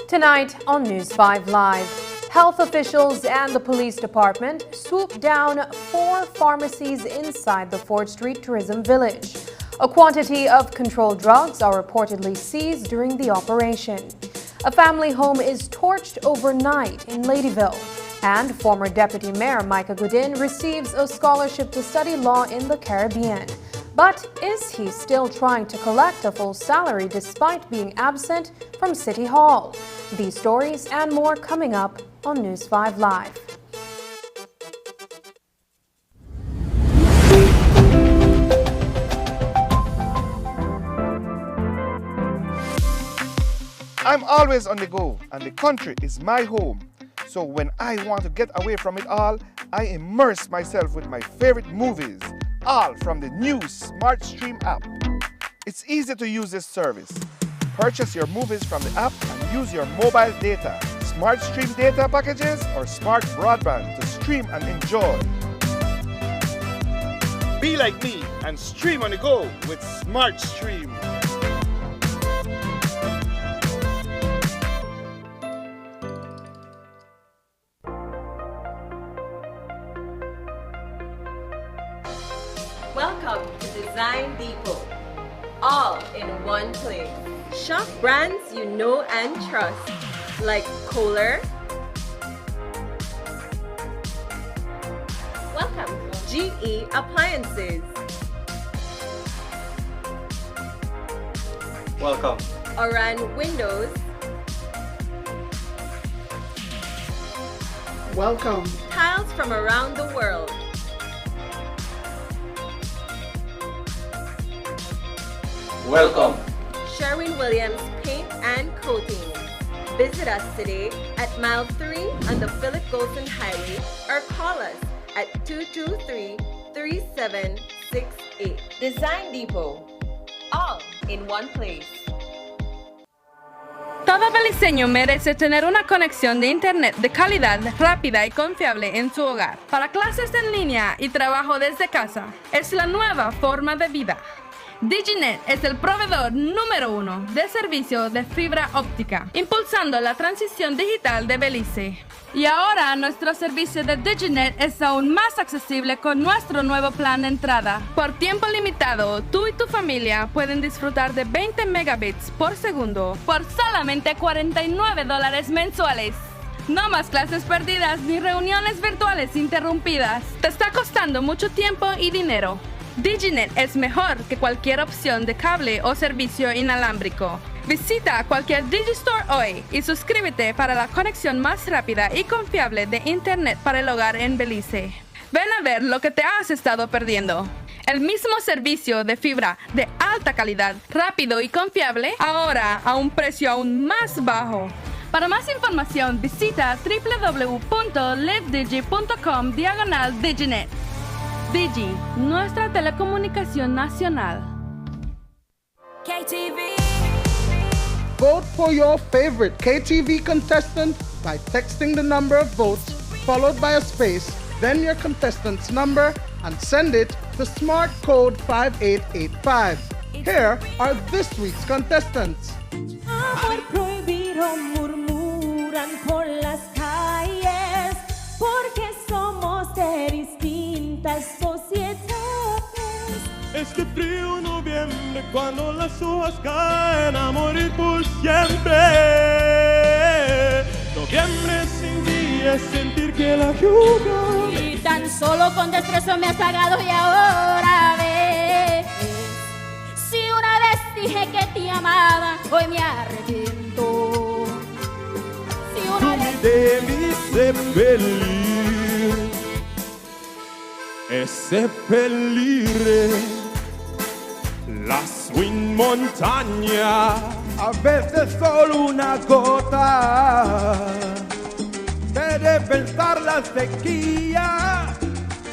Tonight on News 5 Live, health officials and the police department swoop down 4 pharmacies inside the 4th Street Tourism Village. A quantity of controlled drugs are reportedly seized during the operation. A family home is torched overnight in Ladyville. And former Deputy Mayor Micah Goodin receives a scholarship to study law in the Caribbean. But is he still trying to collect a full salary despite being absent from City Hall? These stories and more coming up on News 5 Live. I'm always on the go, and the country is my home. So when I want to get away from it all, I immerse myself with my favorite movies, all from the new Smart Stream app. It's easy to use this service. Purchase your movies from the app and use your mobile data, Smart Stream data packages, or smart broadband to stream and enjoy. Be like me and stream on the go with Smart Stream. Welcome to Design Depot, all in one place. Shop brands you know and trust, like Kohler. Welcome, GE Appliances. Welcome. Oran Windows. Welcome. Tiles from around the world. Welcome. Sherwin-Williams Paint and Coating. Visit us today at Mile 3 on the Philip Golson Highway or call us at 223-3768. Design Depot. All in one place. Todo beliceño merece tener una conexión de internet de calidad, rápida y confiable en su hogar. Para clases en línea y trabajo desde casa, es la nueva forma de vida. Diginet es el proveedor número 1 de servicio de fibra óptica, impulsando la transición digital de Belice. Y ahora nuestro servicio de Diginet es aún más accesible con nuestro nuevo plan de entrada. Por tiempo limitado, tú y tu familia pueden disfrutar de 20 megabits por segundo por solamente $49 mensuales. No más clases perdidas ni reuniones virtuales interrumpidas. Te está costando mucho tiempo y dinero. Diginet es mejor que cualquier opción de cable o servicio inalámbrico. Visita cualquier Digistore hoy y suscríbete para la conexión más rápida y confiable de Internet para el hogar en Belice. Ven a ver lo que te has estado perdiendo. El mismo servicio de fibra de alta calidad, rápido y confiable, ahora a un precio aún más bajo. Para más información, visita www.livedigi.com/Diginet. Digi, nuestra telecomunicación nacional. KTV. Vote for your favorite KTV contestant by texting the number of votes followed by a space, then your contestant's number, and send it to Smart Code 5885. Here are this week's contestants. Amor prohibido murmuran por las calles, porque somos de distintas sociedades. Este frío noviembre cuando las hojas caen a morir por siempre. Noviembre sin ti es sentir que la lluvia. Y tan solo con desprecio me has pagado y ahora ves. Si una vez dije que te amaba, hoy me arrepiento. Si una Tu vez mi devi seppellir e seppellire lassù in montagna A veces solo una gota debe vencer la sequía.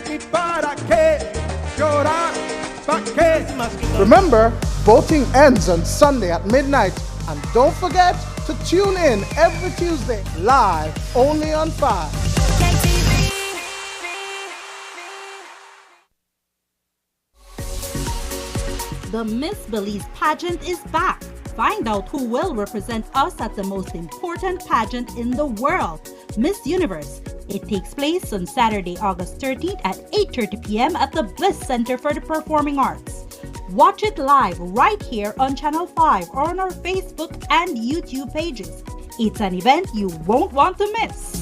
¿Y para qué llorar? ¿Para qué? Remember, voting ends on Sunday at midnight. And don't forget to tune in every Tuesday live only on 5. The Miss Belize pageant is back. Find out who will represent us at the most important pageant in the world, Miss Universe. It takes place on Saturday, August 13th at 8:30 p.m. at the Bliss Center for the Performing Arts. Watch it live right here on Channel 5 or on our Facebook and YouTube pages. It's an event you won't want to miss.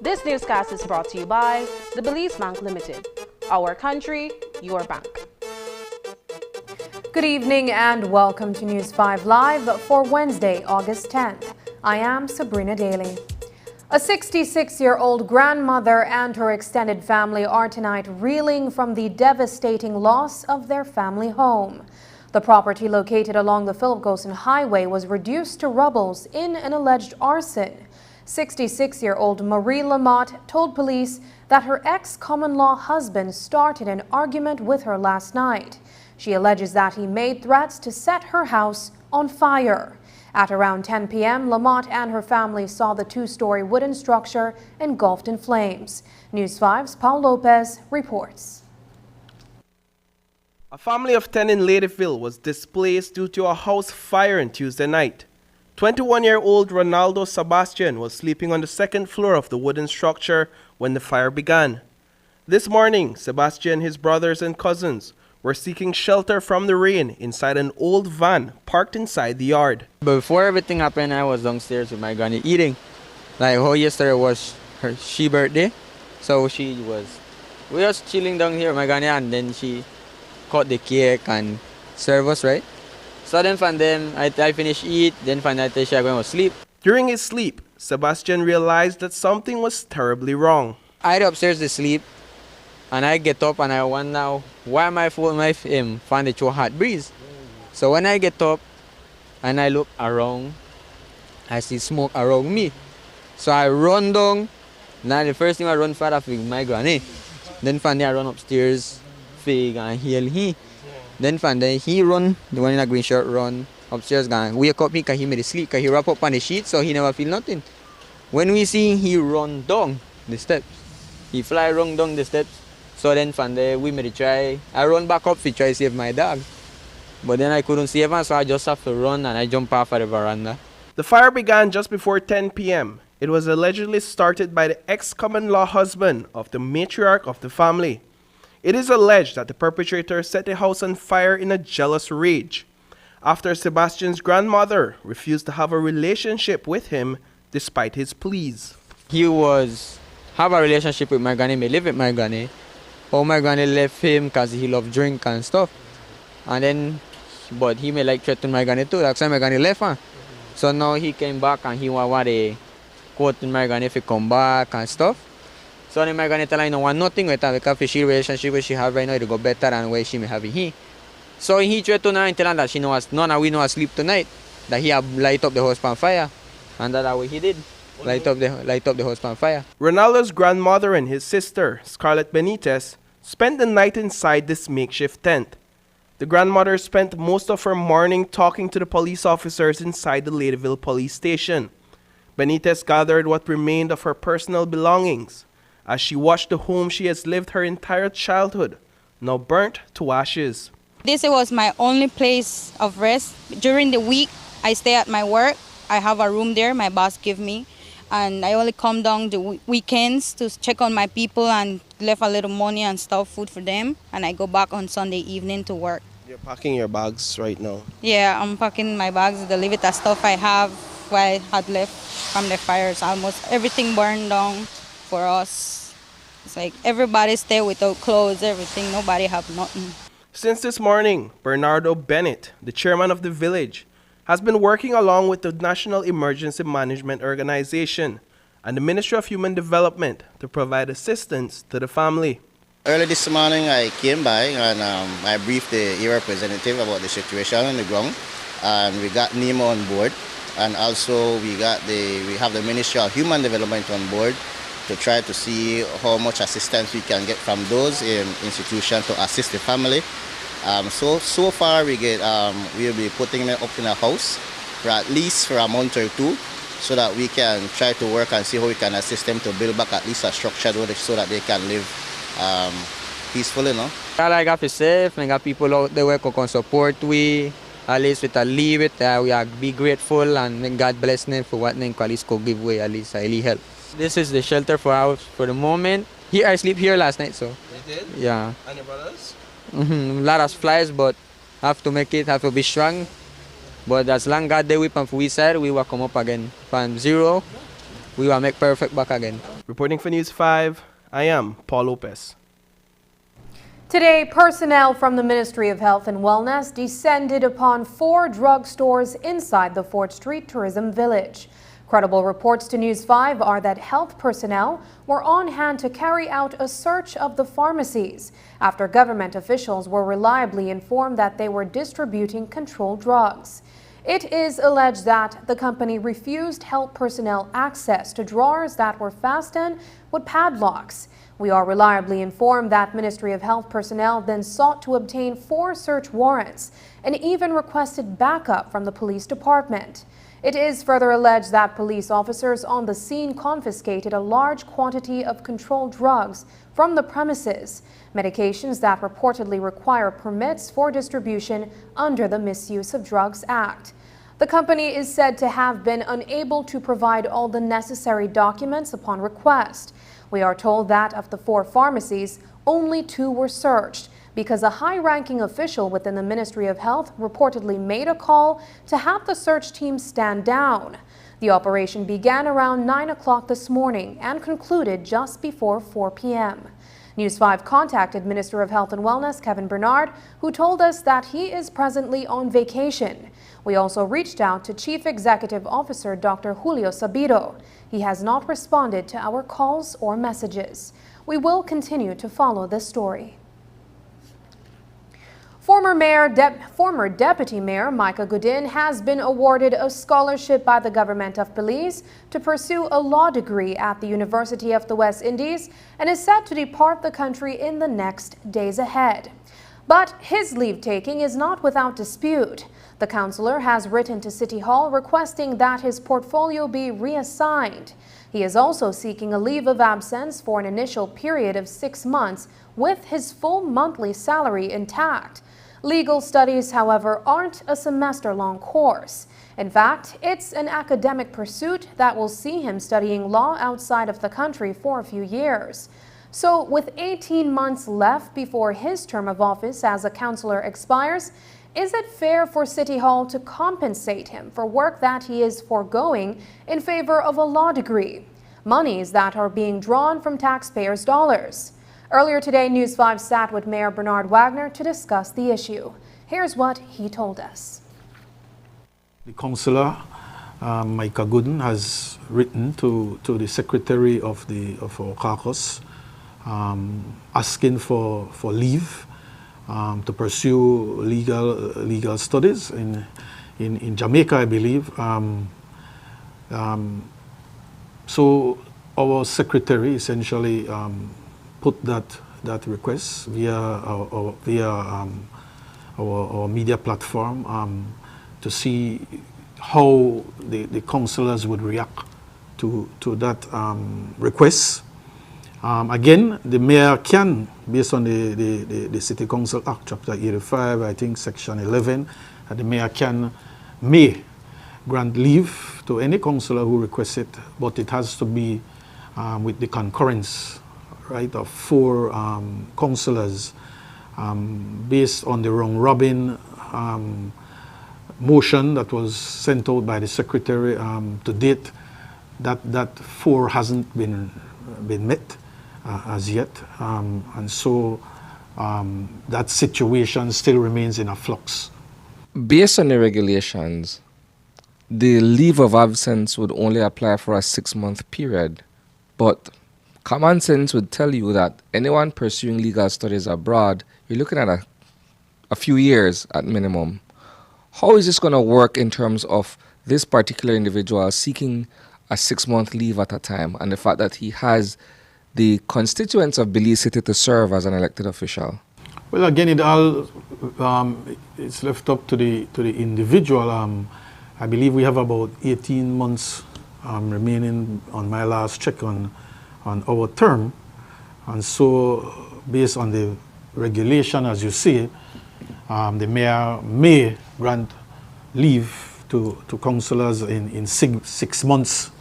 This newscast is brought to you by the Belize Bank Limited. Our country, your bank. Good evening and welcome to News 5 Live for Wednesday, August 10th. I am Sabrina Daly. A 66-year-old grandmother and her extended family are tonight reeling from the devastating loss of their family home. The property located along the Philip Gosen Highway was reduced to rubbles in an alleged arson. 66-year-old Marie Lamotte told police that her ex-common-law husband started an argument with her last night. She alleges that he made threats to set her house on fire. At around 10 p.m., Lamotte and her family saw the two-story wooden structure engulfed in flames. News 5's Paul Lopez reports. A family of 10 in Ladyville was displaced due to a house fire on Tuesday night. 21-year-old Ronaldo Sebastian was sleeping on the second floor of the wooden structure when the fire began. This morning, Sebastian, his brothers and cousins were seeking shelter from the rain inside an old van parked inside the yard. Before everything happened, I was downstairs with my granny eating. Like how yesterday was she birthday, so we was chilling down here with my granny, and then she cut the cake and served us, right? So then from them, I finished eat, then from that I going to sleep. During his sleep, Sebastian realized that something was terribly wrong. I go upstairs to sleep, and I get up and I wonder why my phone find it through hot breeze. So when I get up and I look around, I see smoke around me. So I run down. Now the first thing I run for is my granny. Then from there I run upstairs, fig and heal he. Then from there he run, the one in a green shirt run upstairs, gone wake up me because he made it sleep, because he wrap up on the sheet so he never feel nothing. When we see he run down the steps, he fly run down the steps. So then from there we made a try, I run back up to try to save my dog. But then I couldn't save him, so I just have to run and I jump off of the veranda. The fire began just before 10 p.m. It was allegedly started by the ex-common-law husband of the matriarch of the family. It is alleged that the perpetrator set the house on fire in a jealous rage after Sebastian's grandmother refused to have a relationship with him despite his pleas. He have a relationship with my granny, may live with my granny. Oh, my granny left him because he loved drink and stuff. And then, but he may like threaten my granny too. That's why my granny left her. So now he came back and he want to quote my granny if he come back and stuff. So then my granny tell her, I don't want nothing with her because the relationship which she have right now, it go better than where she may have he. So he threatened her and tell her that she knows none of we know asleep tonight, that he have light up the house on fire. And that's what he did. Light up the house on fire. Ronaldo's grandmother and his sister, Scarlett Benitez, spent the night inside this makeshift tent. The grandmother spent most of her morning talking to the police officers inside the Ladyville police station. Benitez gathered what remained of her personal belongings as she watched the home she has lived her entire childhood, now burnt to ashes. This was my only place of rest. During the week, I stay at my work. I have a room there my boss gave me. and I only come down the weekends to check on my people and left a little money and stuff, food for them, and I go back on Sunday evening to work. You're packing your bags right now. Yeah, I'm packing my bags, the limited stuff I have, what I had left from the fires. Almost everything burned down for us. It's like everybody stay without clothes, everything, nobody have nothing. Since this morning, Bernardo Bennett, the chairman of the village, has been working along with the National Emergency Management Organization and the Ministry of Human Development to provide assistance to the family. Early this morning I came by and I briefed the area representative about the situation on the ground, and we got NEMA on board, and also we have the Ministry of Human Development on board to try to see how much assistance we can get from those institutions to assist the family. So far we'll be putting them up in a house for at least for a month or two, so that we can try to work and see how we can assist them to build back at least a structure so that they can live peacefully, no? All I got to say, I got people out there who can support we, at least with a leave it, we are be grateful, and God bless them for what they at least could give away, at least really help. This is the shelter for the moment. Here I sleep here last night, so. You did? Yeah. And your brothers? A lot of flies, but have to make it, have to be strong. But as long as God they whip and we said, we will come up again. From zero, we will make perfect back again. Reporting for News 5, I am Paul Lopez. Today, personnel from the Ministry of Health and Wellness descended upon 4 drugstores inside the Fort Street Tourism Village. Credible reports to News 5 are that health personnel were on hand to carry out a search of the pharmacies after government officials were reliably informed that they were distributing controlled drugs. It is alleged that the company refused health personnel access to drawers that were fastened with padlocks. We are reliably informed that Ministry of Health personnel then sought to obtain 4 search warrants and even requested backup from the police department. It is further alleged that police officers on the scene confiscated a large quantity of controlled drugs from the premises, medications that reportedly require permits for distribution under the Misuse of Drugs Act. The company is said to have been unable to provide all the necessary documents upon request. We are told that of the 4 pharmacies, only 2 were searched, because a high-ranking official within the Ministry of Health reportedly made a call to have the search team stand down. The operation began around 9 o'clock this morning and concluded just before 4 p.m. News 5 contacted Minister of Health and Wellness Kevin Bernard, who told us that he is presently on vacation. We also reached out to Chief Executive Officer Dr. Julio Sabido. He has not responded to our calls or messages. We will continue to follow this story. Former Deputy Mayor Micah Goodin has been awarded a scholarship by the government of Belize to pursue a law degree at the University of the West Indies and is set to depart the country in the next days ahead. But his leave-taking is not without dispute. The councillor has written to City Hall requesting that his portfolio be reassigned. He is also seeking a leave of absence for an initial period of 6 months with his full monthly salary intact. Legal studies, however, aren't a semester-long course. In fact, it's an academic pursuit that will see him studying law outside of the country for a few years. So, with 18 months left before his term of office as a councillor expires, is it fair for City Hall to compensate him for work that he is foregoing in favor of a law degree? Monies that are being drawn from taxpayers' dollars. Earlier today, News 5 sat with Mayor Bernard Wagner to discuss the issue. Here's what he told us. The councillor, Micah Goodin, has written to the secretary of our caucus asking for leave to pursue legal studies in Jamaica, I believe. So our secretary essentially put that request via our media platform to see how the councillors would react to that request. Again, the mayor can, based on the City Council Act, Chapter 85, I think Section 11, the mayor may grant leave to any councillor who requests it, but it has to be with the concurrence, right, of 4 councillors, based on the round robin motion that was sent out by the secretary. To date, that 4 hasn't been met as yet, and so that situation still remains in a flux. Based on the regulations, the leave of absence would only apply for a 6-month period, but common sense would tell you that anyone pursuing legal studies abroad, you're looking at a few years at minimum. How is this going to work in terms of this particular individual seeking a 6-month leave at a time, and the fact that he has the constituents of Belize City to serve as an elected official? Well, again, it all it's left up to the individual. I believe we have about 18 months remaining on my last check on our term, and so based on the regulation, as you see, the mayor may grant leave to councillors in 6 months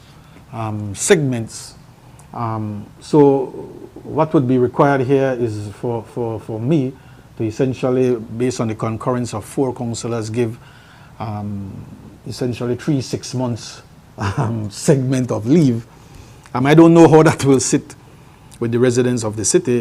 segments. So what would be required here is for me to essentially, based on the concurrence of 4 councillors, give essentially 3 6-months segment of leave. I don't know how that will sit with the residents of the city.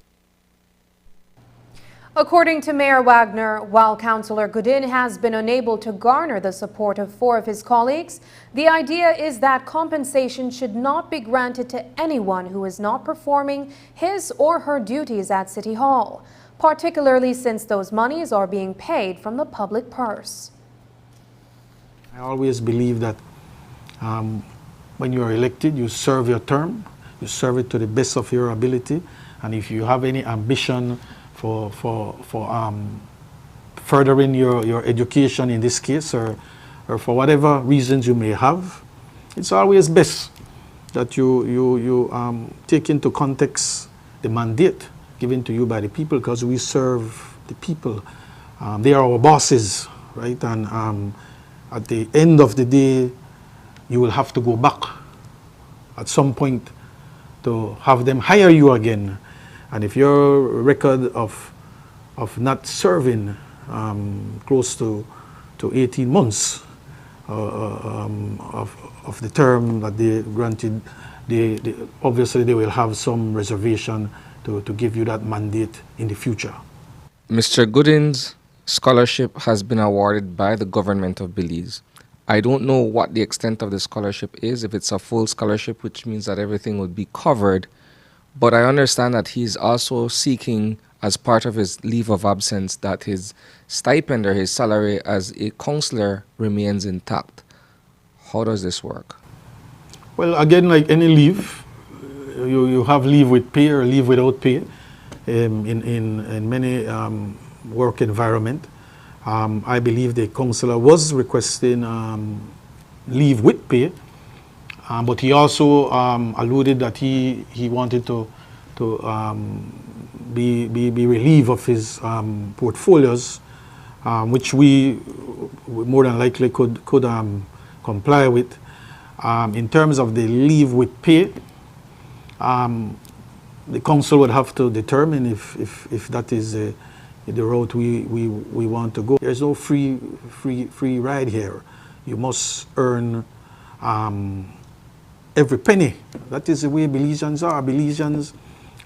According to Mayor Wagner, while Councillor Goodin has been unable to garner the support of 4 of his colleagues, the idea is that compensation should not be granted to anyone who is not performing his or her duties at City Hall, particularly since those monies are being paid from the public purse. I always believe that when you are elected, you serve your term, you serve it to the best of your ability, and if you have any ambition for furthering your education in this case, or for whatever reasons you may have, it's always best that you take into context the mandate given to you by the people, because we serve the people. They are our bosses, right? And at the end of the day, you will have to go back at some point to have them hire you again. And if your record of not serving close to 18 months of the term that they granted, obviously they will have some reservation to give you that mandate in the future. Mr. Goodin's scholarship has been awarded by the government of Belize. I don't know what the extent of the scholarship is, if it's a full scholarship, which means that everything would be covered. But I understand that he's also seeking, as part of his leave of absence, that his stipend or his salary as a councillor remains intact. How does this work? Well, again, like any leave, you have leave with pay or leave without pay in many work environment. I believe the councillor was requesting leave with pay, but he also alluded that he wanted to be relieved of his portfolios, which we more than likely could comply with. In terms of the leave with pay, the council would have to determine if that is the route we want to go. There's no free ride here. You must earn every penny. That is the way Belizeans are. Belizeans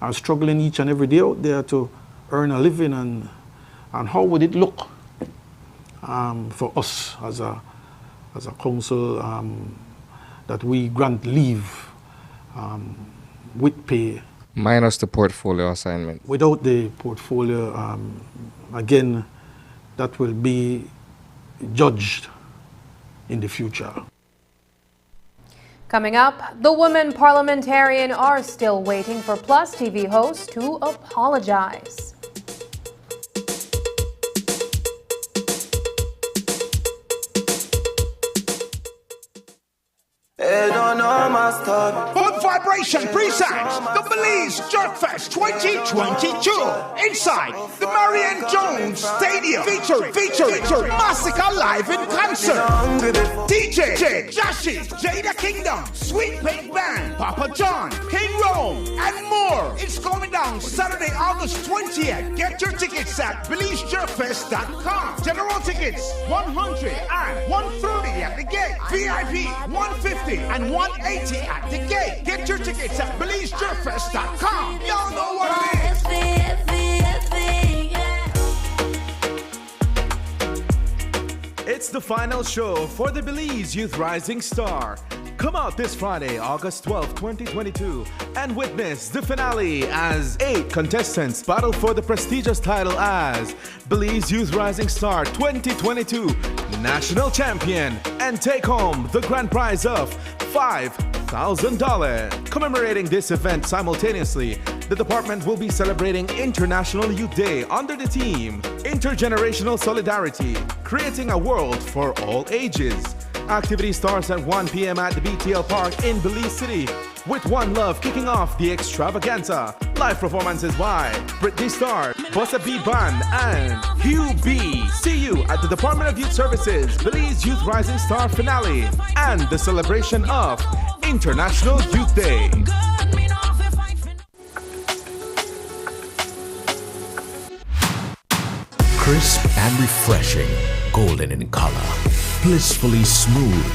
are struggling each and every day out there to earn a living, and how would it look for us as a council that we grant leave with pay. Minus the portfolio assignment. Without the portfolio, again, that will be judged in the future. Coming up, the women parliamentarian are still waiting for Plus TV hosts to apologize. Food Vibration presents the Belize Jerkfest 2022 inside the Marion Jones Stadium featuring Massacre Live in concert. DJ Jashi, Jada Kingdom, Sweet Pink Band, Papa John, King Rome, and more. It's going down Saturday, August 20th. Get your tickets at BelizeJerkfest.com. General tickets 100 and 130 at the gate. VIP 150 and 180 at the gate. Get your tickets at BelizeJerkfest.com. Y'all know what it is. It's the final show for the Belize Youth Rising Star. Come out this Friday, August 12, 2022, and witness the finale as 8 contestants battle for the prestigious title as Belize Youth Rising Star 2022 National Champion and take home the grand prize of $5,000. Commemorating this event simultaneously, the department will be celebrating International Youth Day under the theme Intergenerational Solidarity, creating a world for all ages. Activity starts at 1 p.m. at the BTL Park in Belize City, with One Love kicking off the extravaganza. Live performances by Britney Star, Bossa B Band, and Hugh B. See you at the Department of Youth Services Belize Youth Rising Star finale and the celebration of International Youth Day. Crisp and refreshing, golden in color, blissfully smooth.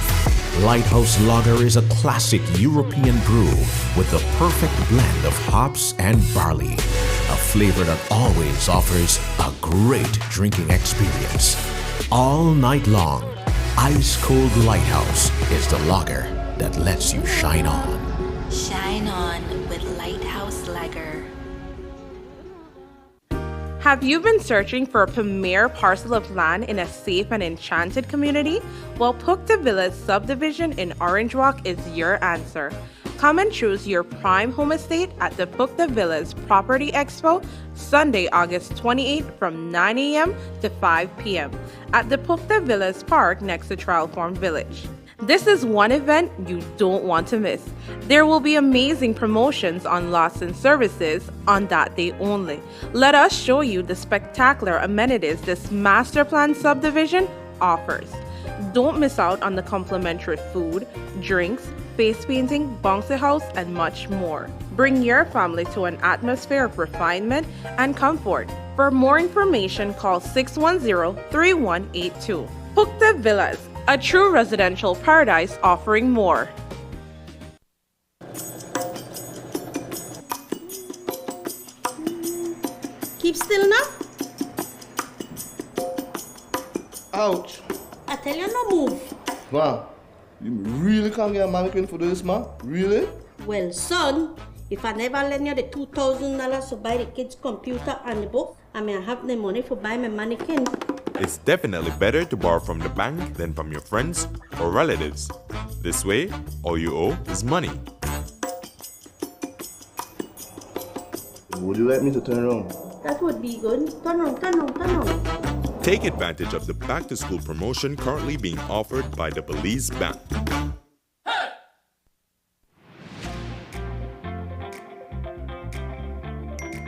Lighthouse Lager is a classic European brew with the perfect blend of hops and barley, a flavor that always offers a great drinking experience. All night long, ice-cold Lighthouse is the lager that lets you shine on. Shine on with Lighthouse Lager. Have you been searching for a premier parcel of land in a safe and enchanted community? Well, Pukta Villas subdivision in Orange Walk is your answer. Come and choose your prime home estate at the Pukta Villas Property Expo, Sunday, August 28th from 9 a.m. to 5 p.m. at the Pukta Villas Park next to Trial Farm Village. This is one event you don't want to miss. There will be amazing promotions on lots and services on that day only. Let us show you the spectacular amenities this master plan subdivision offers. Don't miss out on the complimentary food, drinks, face painting, bouncy house, and much more. Bring your family to an atmosphere of refinement and comfort. For more information, call 610-3182. Pukta Villas, a true residential paradise offering more. Keep still now. Ouch. I tell you no move. Ma, you really can't get a mannequin for this, ma? Really? Well, son, if I never lend you the $2,000 to buy the kids' computer and the book, I may have the money for buy my mannequin. It's definitely better to borrow from the bank than from your friends or relatives. This way, all you owe is money. Would you like me to turn around? That would be good. Turn on, turn on, turn on. Take advantage of the back-to-school promotion currently being offered by the Belize Bank.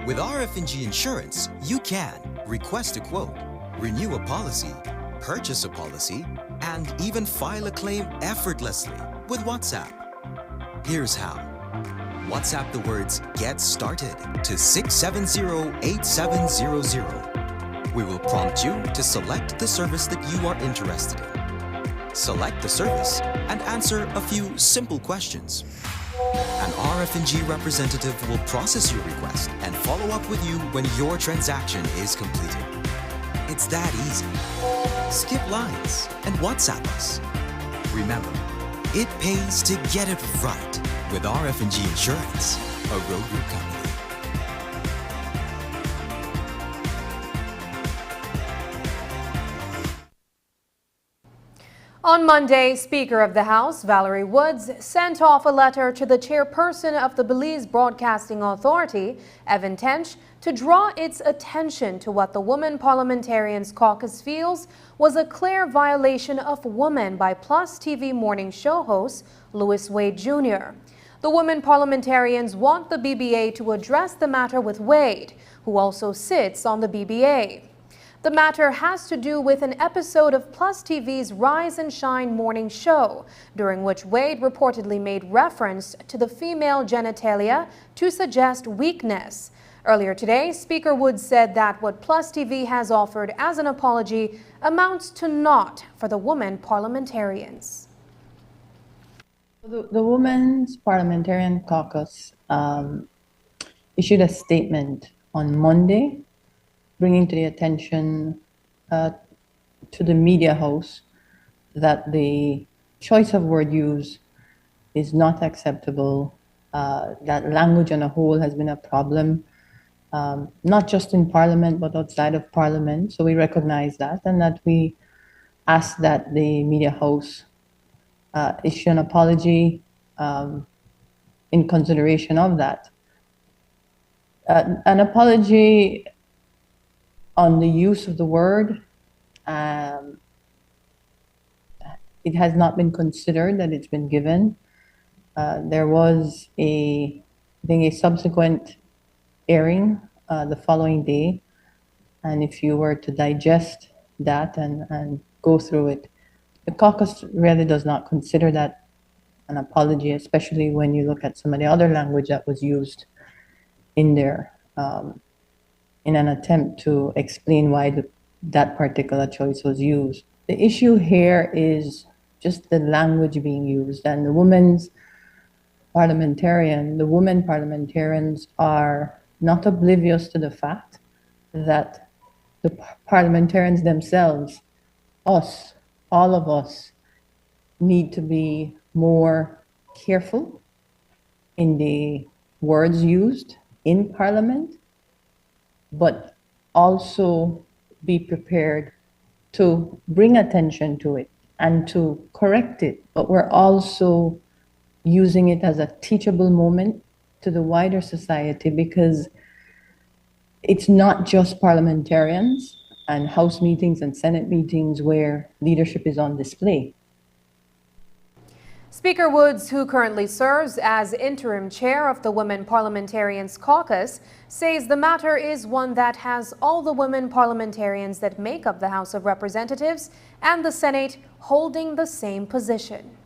With RF&G Insurance, you can request a quote, renew a policy, purchase a policy, and even file a claim effortlessly with WhatsApp. Here's how. WhatsApp the words "Get Started" to 670-8700. We will prompt you to select the service that you are interested in. Select the service and answer a few simple questions. An RF&G representative will process your request and follow up with you when your transaction is completed. It's that easy. Skip lines and WhatsApp us. Remember, it pays to get it right with RF&G Insurance, a road group company. On Monday, Speaker of the House, Valerie Woods, sent off a letter to the chairperson of the Belize Broadcasting Authority, Evan Tench, to draw its attention to what the Women Parliamentarians Caucus feels was a clear violation of women by Plus TV morning show host Louis Wade Jr. The women parliamentarians want the BBA to address the matter with Wade, who also sits on the BBA. The matter has to do with an episode of Plus TV's Rise and Shine morning show, during which Wade reportedly made reference to the female genitalia to suggest weakness. Earlier today, Speaker Woods said that what Plus TV has offered as an apology amounts to naught for the women parliamentarians. The Women's Parliamentarian Caucus issued a statement on Monday, bringing to the attention to the media house that the choice of word use is not acceptable, that language on a whole has been a problem, not just in Parliament, but outside of Parliament. So we recognize that, and that we ask that the media house issue an apology in consideration of that. An apology on the use of the word, it has not been considered that it's been given. There was I think a subsequent airing the following day, and if you were to digest that and go through it, the caucus really does not consider that an apology, especially when you look at some of the other language that was used in there in an attempt to explain why that particular choice was used. The issue here is just the language being used, and the women parliamentarians are not oblivious to the fact that the parliamentarians themselves, all of us, need to be more careful in the words used in Parliament, but also be prepared to bring attention to it and to correct it. But we're also using it as a teachable moment to the wider society, because it's not just parliamentarians and House meetings and Senate meetings where leadership is on display. Speaker Woods, who currently serves as interim chair of the Women Parliamentarians Caucus, says the matter is one that has all the women parliamentarians that make up the House of Representatives and the Senate holding the same position.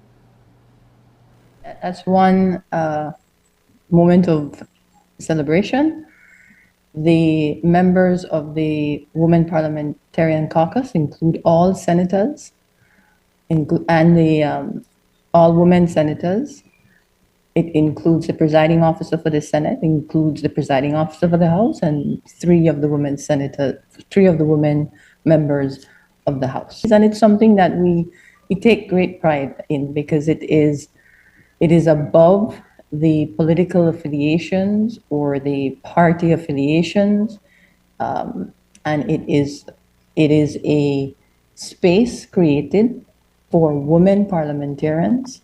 That's one moment of celebration. The members of the Women Parliamentarian Caucus include all senators and the all women senators. It includes the presiding officer for the Senate, includes the presiding officer for the House, and three of the women members of the House. And it's something that we take great pride in, because it is above the political affiliations or the party affiliations, and it is a space created for women parliamentarians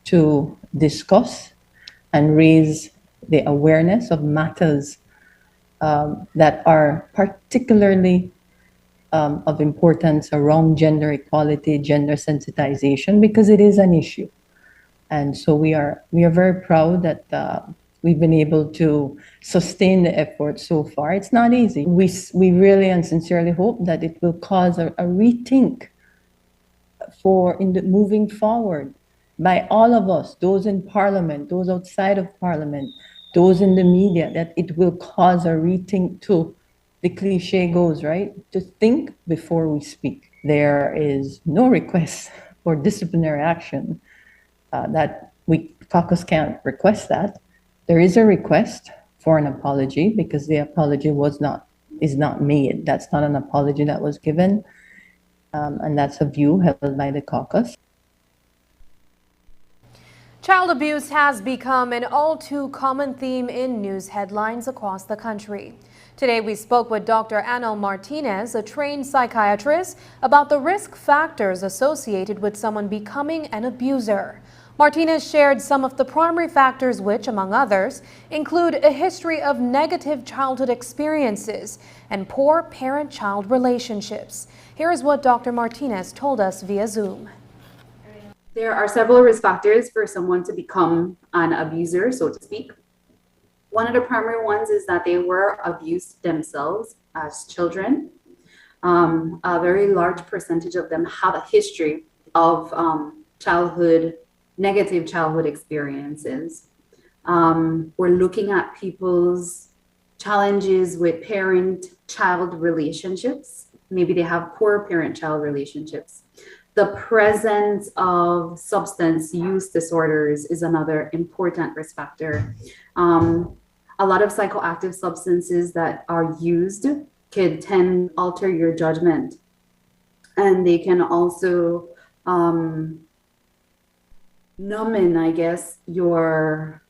to discuss and raise the awareness of matters that are particularly of importance around gender equality, gender sensitization, because it is an issue. And so we are very proud that we've been able to sustain the effort so far. It's not easy. We really and sincerely hope that it will cause a rethink moving forward by all of us, those in Parliament, those outside of Parliament, those in the media, that it will cause a rethink too. The cliche goes, right? To think before we speak. There is no request for disciplinary action. That caucus can't request that. There is a request for an apology, because the apology is not made. That's not an apology that was given, and that's a view held by the caucus. Child abuse has become an all too common theme in news headlines across the country. Today we spoke with Dr. Anel Martinez, a trained psychiatrist, about the risk factors associated with someone becoming an abuser. Martinez shared some of the primary factors which, among others, include a history of negative childhood experiences and poor parent-child relationships. Here is what Dr. Martinez told us via Zoom. There are several risk factors for someone to become an abuser, so to speak. One of the primary ones is that they were abused themselves as children. A very large percentage of them have a history of negative childhood experiences. We're looking at people's challenges with parent-child relationships. Maybe they have poor parent-child relationships. The presence of substance use disorders is another important risk factor. A lot of psychoactive substances that are used can alter your judgment, and they can also numbing, I guess, your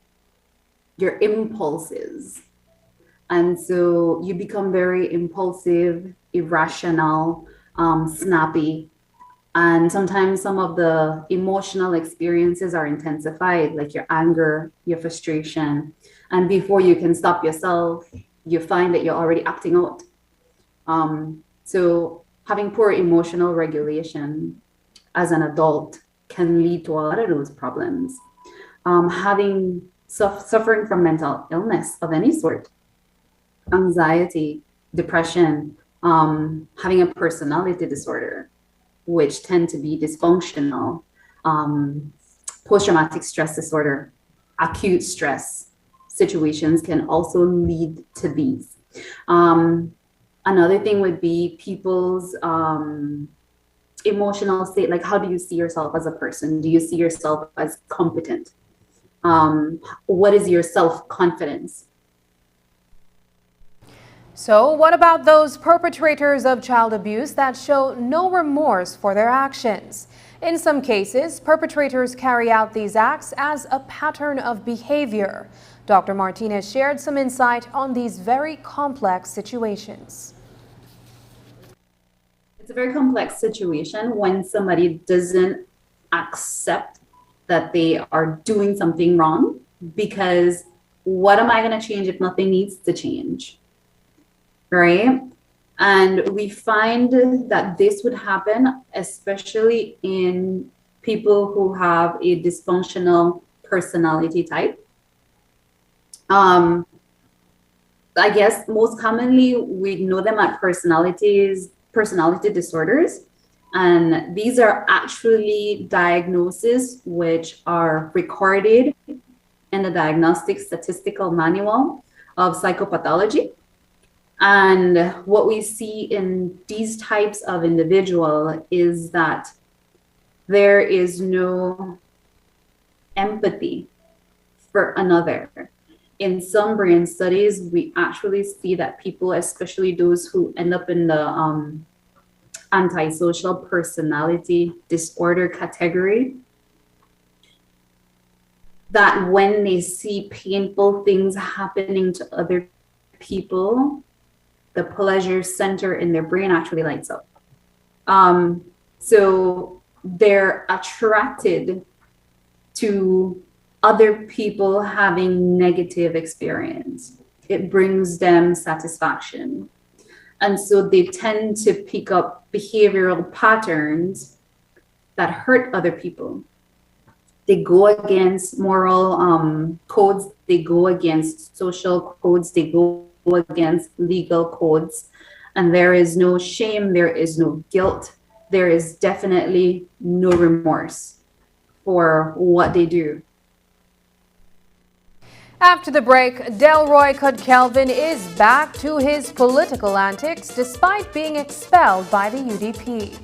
impulses. And so you become very impulsive, irrational, snappy. And sometimes some of the emotional experiences are intensified, like your anger, your frustration. And before you can stop yourself, you find that you're already acting out. So having poor emotional regulation as an adult can lead to a lot of those problems. Suffering from mental illness of any sort, anxiety, depression, having a personality disorder, which tend to be dysfunctional, post-traumatic stress disorder, acute stress situations can also lead to these. Another thing would be people's emotional state, like how do you see yourself as a person? Do you see yourself as competent? What is your self-confidence? So what about those perpetrators of child abuse that show no remorse for their actions? In some cases, perpetrators carry out these acts as a pattern of behavior. Dr. Martinez shared some insight on these very complex situations. It's a very complex situation when somebody doesn't accept that they are doing something wrong, because what am I going to change if nothing needs to change? Right? And we find that this would happen especially in people who have a dysfunctional personality type. I guess most commonly we know them as personality disorders. And these are actually diagnoses which are recorded in the Diagnostic Statistical Manual of Psychopathology. And what we see in these types of individual is that there is no empathy for another. In some brain studies, we actually see that people, especially those who end up in the antisocial personality disorder category, that when they see painful things happening to other people, the pleasure center in their brain actually lights up. So they're attracted to other people having negative experience. It brings them satisfaction. And so they tend to pick up behavioral patterns that hurt other people. They go against moral codes, they go against social codes, they go against legal codes, and there is no shame, there is no guilt, there is definitely no remorse for what they do. After the break, Delroy Cud-Kelvin is back to his political antics despite being expelled by the UDP.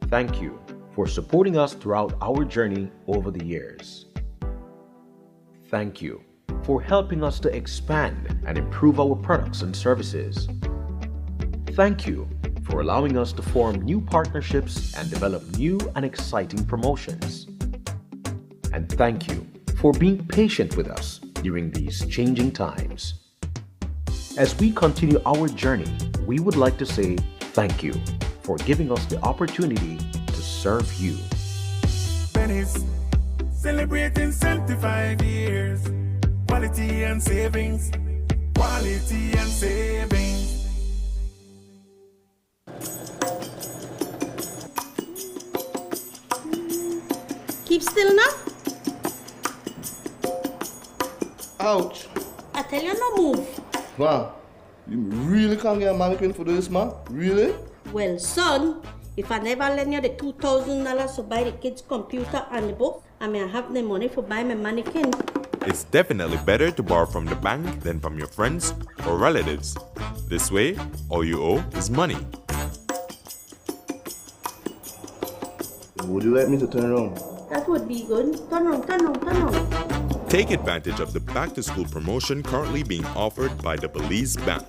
Thank you for supporting us throughout our journey over the years. Thank you for helping us to expand and improve our products and services. Thank you for allowing us to form new partnerships and develop new and exciting promotions. And thank you for being patient with us during these changing times. As we continue our journey, we would like to say thank you for giving us the opportunity to serve you. Belize, celebrating 75 years, quality and savings. quality and savings. Keep still now. Ouch. I tell you no move. Ma, you really can't get a mannequin for this, ma? Really? Well, son, if I never lend you the $2,000 to buy the kids' computer and the book, I may have the money for buy my mannequin. It's definitely better to borrow from the bank than from your friends or relatives. This way, all you owe is money. Would you like me to turn around? That would be good. Turn on, turn on, turn on. Take advantage of the back-to-school promotion currently being offered by the Belize Bank.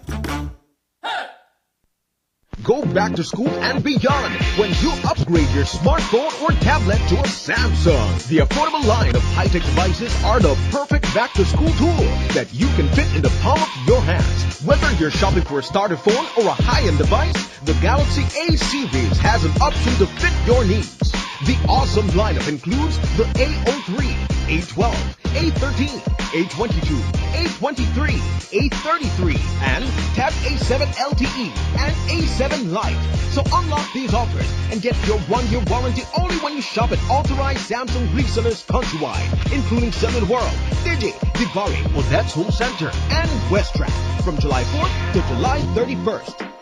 Go back to school and beyond when you upgrade your smartphone or tablet to a Samsung. The affordable line of high-tech devices are the perfect back-to-school tool that you can fit in the palm of your hands. Whether you're shopping for a starter phone or a high-end device, the Galaxy A series has an option to fit your needs. The awesome lineup includes the A03, A12, A13, A22, A23, A33, and Tab A7 LTE and A7 Lite. So unlock these offers and get your 1-year warranty only when you shop at authorized Samsung resellers countrywide, including Cellular World, Digi, Divari, Odette's Home Center, and Westtrack from July 4th to July 31st.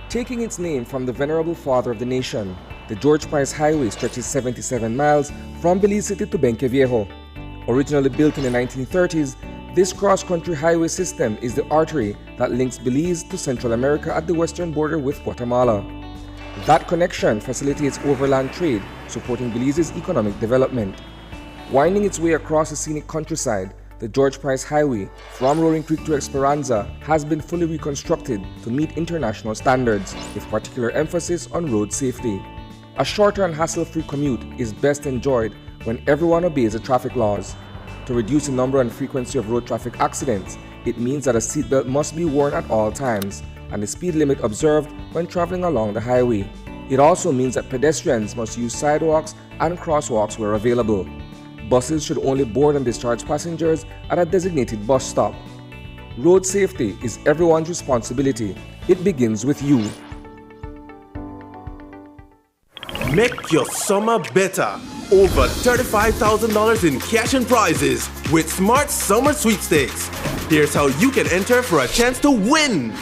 Taking its name from the venerable father of the nation, the George Price Highway stretches 77 miles from Belize City to Benqueviejo. Originally built in the 1930s, this cross-country highway system is the artery that links Belize to Central America at the western border with Guatemala. That connection facilitates overland trade, supporting Belize's economic development. Winding its way across the scenic countryside, the George Price Highway from Roaring Creek to Esperanza has been fully reconstructed to meet international standards, with particular emphasis on road safety. A shorter and hassle-free commute is best enjoyed when everyone obeys the traffic laws. To reduce the number and frequency of road traffic accidents, it means that a seatbelt must be worn at all times and the speed limit observed when traveling along the highway. It also means that pedestrians must use sidewalks and crosswalks where available. Buses should only board and discharge passengers at a designated bus stop. Road safety is everyone's responsibility. It begins with you. Make your summer better. Over $35,000 in cash and prizes with Smart Summer Sweepstakes. Here's how you can enter for a chance to win.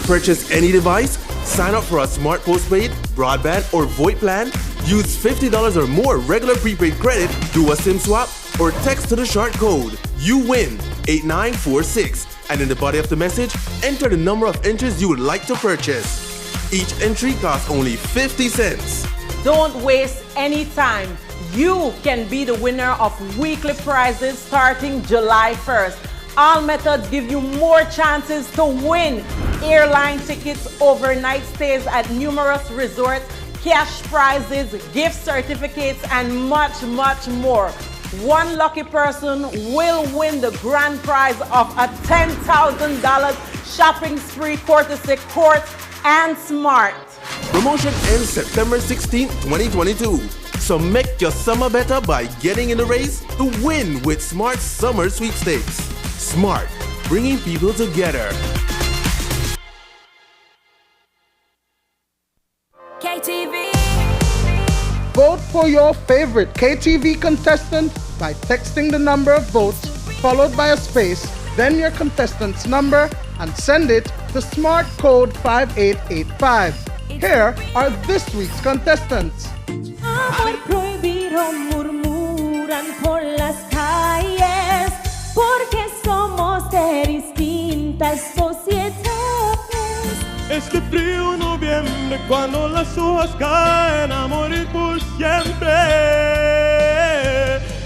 Purchase any device, sign up for a smart postpaid, broadband, or VoIP plan, use $50 or more regular prepaid credit, do a SIM swap, or text to the short code. You win 8946. And in the body of the message, enter the number of entries you would like to purchase. Each entry costs only 50 cents. Don't waste any time. You can be the winner of weekly prizes starting July 1st. All methods give you more chances to win. Airline tickets, overnight stays at numerous resorts, cash prizes, gift certificates, and much, much more. One lucky person will win the grand prize of a $10,000 shopping spree courtesy Court and Smart. Promotion ends September 16, 2022. So make your summer better by getting in the race to win with Smart Summer Sweepstakes. Smart, bringing people together. KTV. Vote for your favorite KTV contestant by texting the number of votes followed by a space, then your contestant's number, and send it to Smart Code 5885. Here are this week's contestants. Amor prohibido murmuran por las calles, porque somos de distintas sociedades. Este frío noviembre cuando las hojas caen a morir por siempre.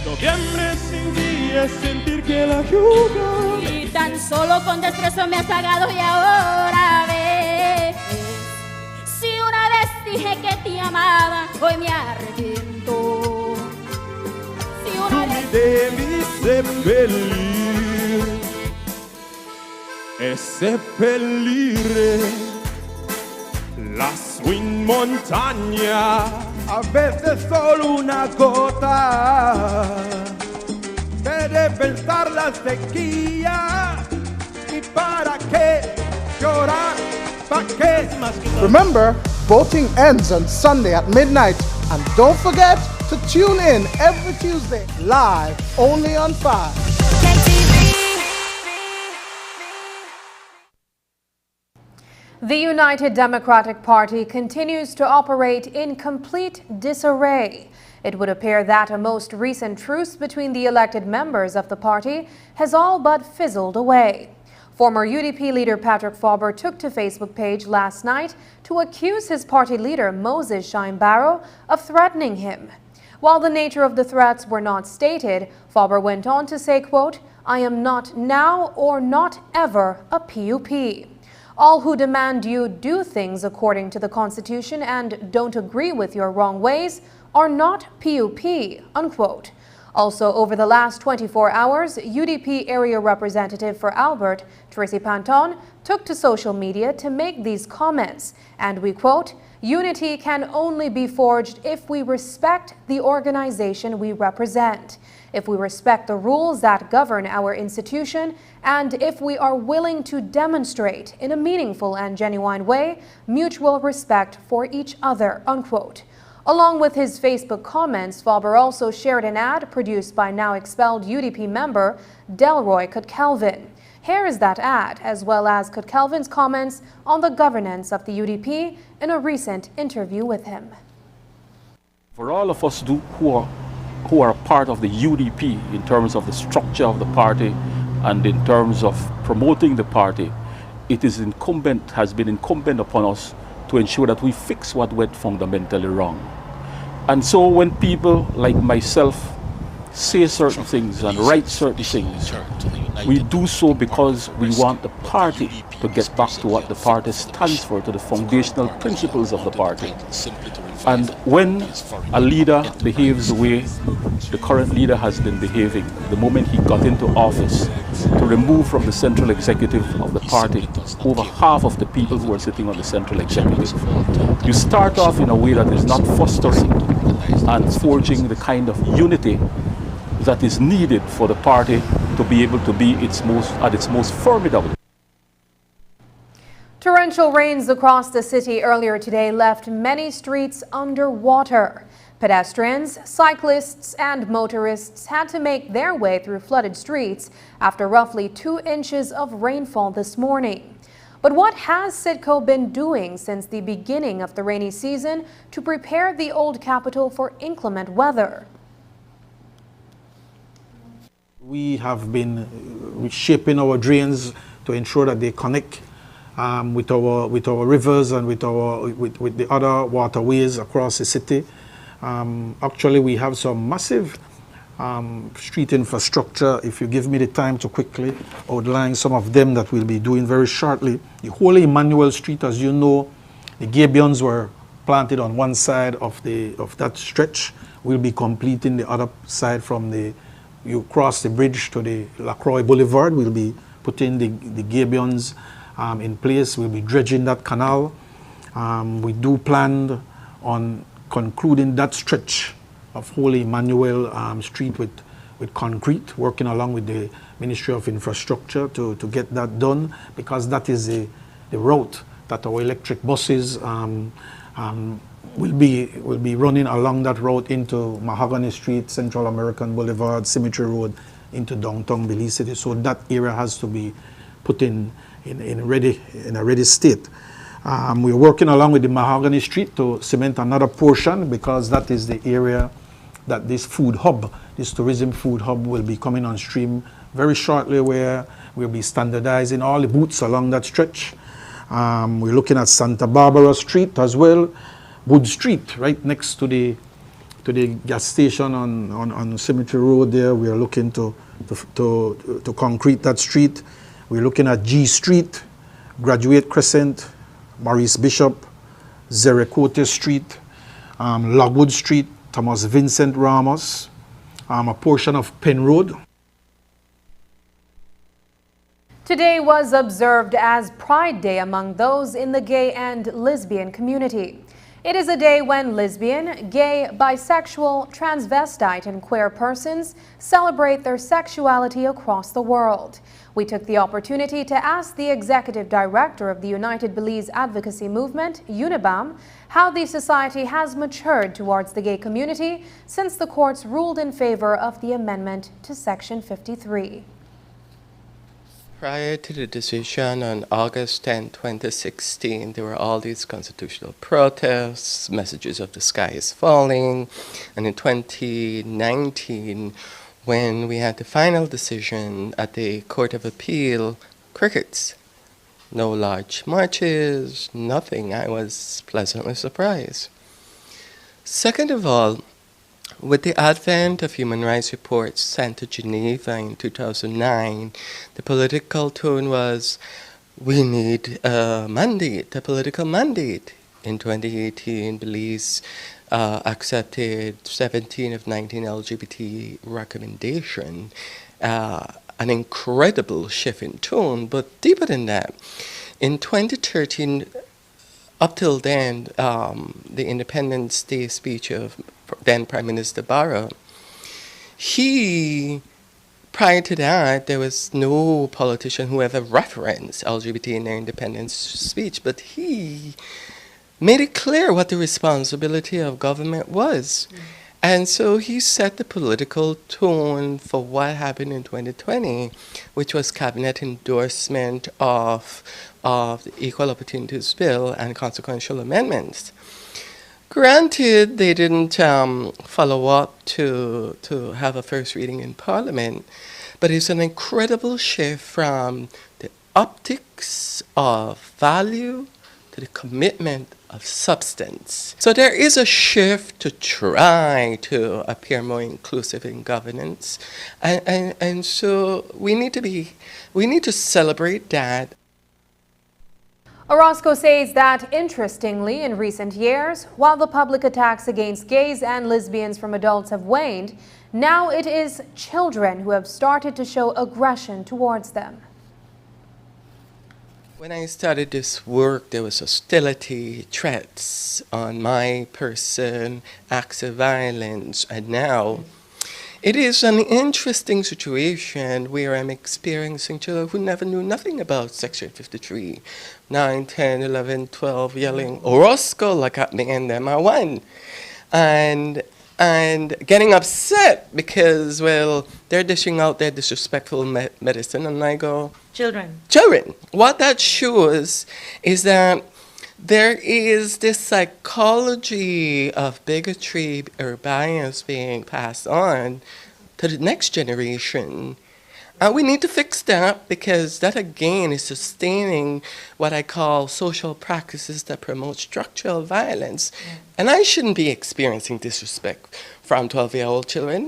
Noviembre sin ti es sentir que la lluvia. Y tan solo con desprecio me has pagado y ahora ves. Si una vez dije que te amaba, hoy me arrepiento. Si una vez Devi seppellir e seppellire lassù in montagna a veces solo una gota de debe estar la sequía. ¿Y para qué llorar? ¿Para qué? Remember, voting ends on Sunday at midnight. And don't forget to tune in every Tuesday, live, only on 5. The United Democratic Party continues to operate in complete disarray. It would appear that a most recent truce between the elected members of the party has all but fizzled away. Former UDP leader Patrick Faber took to Facebook page last night to accuse his party leader Moses Shine-Barrow of threatening him. While the nature of the threats were not stated, Faber went on to say, quote, "I am not now or not ever a PUP. All who demand you do things according to the Constitution and don't agree with your wrong ways are not PUP," unquote. Also, over the last 24 hours, UDP area representative for Albert, Tracy Panton, took to social media to make these comments, and we quote, "Unity can only be forged if we respect the organization we represent, if we respect the rules that govern our institution, and if we are willing to demonstrate in a meaningful and genuine way mutual respect for each other," unquote. Along with his Facebook comments, Faber also shared an ad produced by now expelled UDP member Delroy Kutkelvin. Here is that ad, as well as Kutkelvin's comments on the governance of the UDP in a recent interview with him. For all of us who are part of the UDP in terms of the structure of the party and in terms of promoting the party, it is has been incumbent upon us to ensure that we fix what went fundamentally wrong. And so when people like myself say certain things and write certain things, we do so because we want the party to get back to what the party stands for, to the foundational principles of the party. And when a leader behaves the way the current leader has been behaving, the moment he got into office, to remove from the central executive of the party over half of the people who are sitting on the central executive, you start off in a way that is not fostering and forging the kind of unity that is needed for the party to be able to be at its most formidable. Torrential rains across the city earlier today left many streets underwater. Pedestrians, cyclists, and motorists had to make their way through flooded streets after roughly 2 inches of rainfall this morning. But what has Citco been doing since the beginning of the rainy season to prepare the old capital for inclement weather? We have been reshaping our drains to ensure that they connect with our rivers and with the other waterways across the city. Actually, we have some massive street infrastructure. If you give me the time to quickly outline some of them that we'll be doing very shortly. The whole Emmanuel Street, as you know, the gabions were planted on one side of that stretch. We'll be completing the other side from you cross the bridge to the Lacroix Boulevard. We'll be putting the gabions in place. We'll be dredging that canal. We do plan on concluding that stretch of Holy Emmanuel Street with concrete, working along with the Ministry of Infrastructure to get that done, because that is the route that our electric buses will be running along that route into Mahogany Street, Central American Boulevard, Cemetery Road, into downtown Belize City. So that area has to be put in a ready state. We're working along with the Mahogany Street to cement another portion, because that is the area that this tourism food hub will be coming on stream very shortly, where we'll be standardizing all the booths along that stretch. We're looking at Santa Barbara Street as well, Wood Street, right next to the gas station on Cemetery Road there. We are looking to concrete that street. We're looking at G Street, Graduate Crescent, Maurice Bishop, Zericote Street, Logwood Street, Thomas Vincent Ramos, a portion of Penn Road. Today was observed as Pride Day among those in the gay and lesbian community. It is a day when lesbian, gay, bisexual, transvestite, and queer persons celebrate their sexuality across the world. We took the opportunity to ask the executive director of the United Belize Advocacy Movement, UNIBAM, how the society has matured towards the gay community since the courts ruled in favor of the amendment to Section 53. Prior to the decision on August 10, 2016, there were all these constitutional protests, messages of the sky is falling, and in 2019, when we had the final decision at the Court of Appeal, crickets. No large marches, nothing. I was pleasantly surprised. Second of all, with the advent of human rights reports sent to Geneva in 2009, the political tone was, we need a mandate, a political mandate. In 2018, Belize accepted 17 of 19 LGBT recommendations, an incredible shift in tone, but deeper than that. In 2013, up till then, the Independence Day speech of then Prime Minister Barra, prior to that, there was no politician who ever referenced LGBT in their independence speech, but he made it clear what the responsibility of government was. And so he set the political tone for what happened in 2020, which was cabinet endorsement of the Equal Opportunities Bill and consequential amendments. Granted, they didn't follow up to have a first reading in Parliament, but it's an incredible shift from the optics of value to the commitment of substance. So there is a shift to try to appear more inclusive in governance, and so we need to celebrate that. Orozco says that, interestingly, in recent years, while the public attacks against gays and lesbians from adults have waned, now it is children who have started to show aggression towards them. When I started this work, there was hostility, threats on my person, acts of violence, and now it is an interesting situation where I'm experiencing children who never knew nothing about Section 53, 9, 10, 11, 12, yelling, Orozco, like at the end, them I won. And getting upset because, well, they're dishing out their disrespectful medicine, and I go, Children. What that shows is that there is this psychology of bigotry or bias being passed on to the next generation. And we need to fix that, because that, again, is sustaining what I call social practices that promote structural violence. And I shouldn't be experiencing disrespect from 12-year-old children.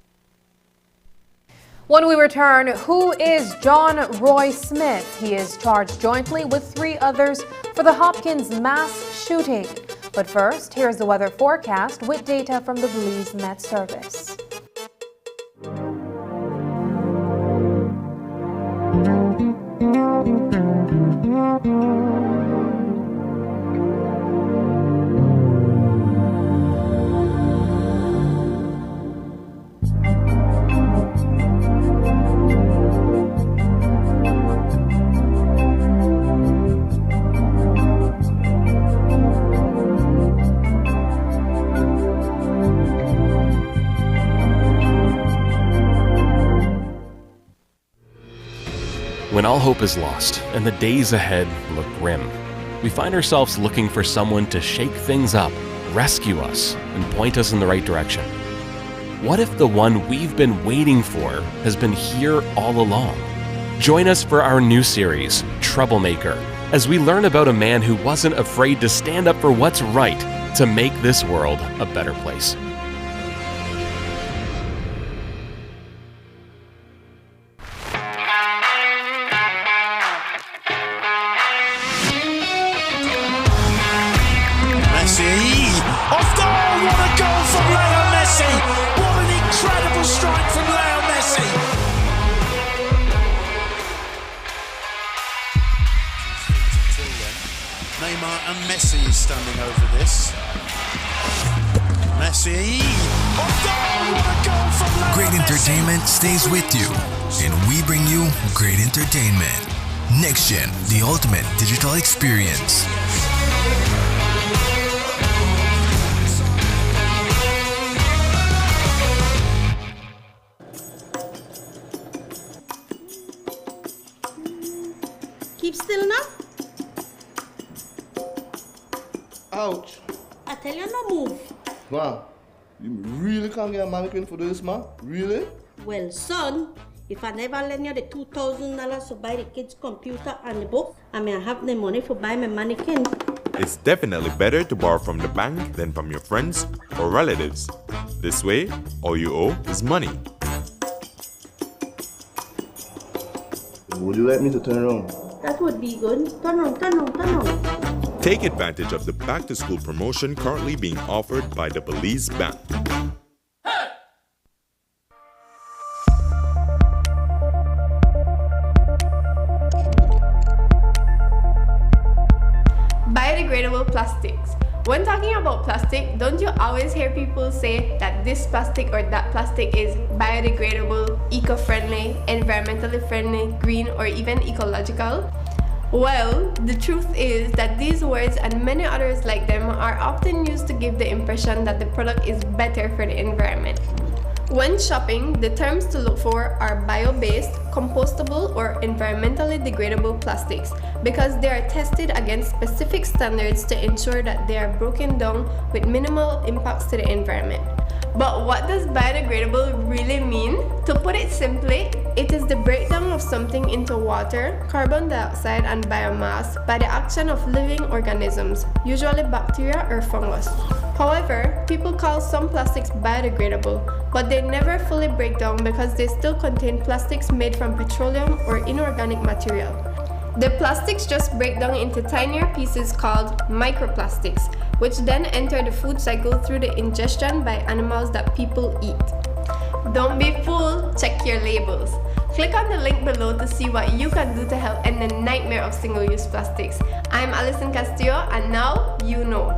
When we return, who is John Roy Smith? He is charged jointly with 3 others for the Hopkins mass shooting. But first, here's the weather forecast with data from the Belize Met Service. When all hope is lost and the days ahead look grim, we find ourselves looking for someone to shake things up, rescue us, and point us in the right direction. What if the one we've been waiting for has been here all along? Join us for our new series, Troublemaker, as we learn about a man who wasn't afraid to stand up for what's right to make this world a better place. Neymar and Messi is standing over this. Great entertainment stays with you, and we bring you great entertainment. Next Gen, the ultimate digital experience. Keep still now. Ouch. I tell you no move. Ma, you really can't get a mannequin for this, ma? Really? Well, son, if I never lend you the $2,000 to buy the kids' computer and the book, I may have the money for buy my mannequin. It's definitely better to borrow from the bank than from your friends or relatives. This way, all you owe is money. Would you like me to turn around? That would be good. Turn on, turn on, turn on. Take advantage of the back-to-school promotion currently being offered by the Belize Bank. Biodegradable plastics. When talking about plastic, don't you always hear people say that this plastic or that plastic is biodegradable, eco-friendly, environmentally friendly, green, or even ecological? Well, the truth is that these words and many others like them are often used to give the impression that the product is better for the environment. When shopping, the terms to look for are bio-based, compostable, or environmentally degradable plastics because they are tested against specific standards to ensure that they are broken down with minimal impacts to the environment. But what does biodegradable really mean? To put it simply, it is the breakdown of something into water, carbon dioxide, and biomass by the action of living organisms, usually bacteria or fungus. However, people call some plastics biodegradable, but they never fully break down because they still contain plastics made from petroleum or inorganic material. The plastics just break down into tinier pieces called microplastics, which then enter the food cycle through the ingestion by animals that people eat. Don't be fooled, check your labels. Click on the link below to see what you can do to help end the nightmare of single-use plastics. I'm Alison Castillo, and now you know.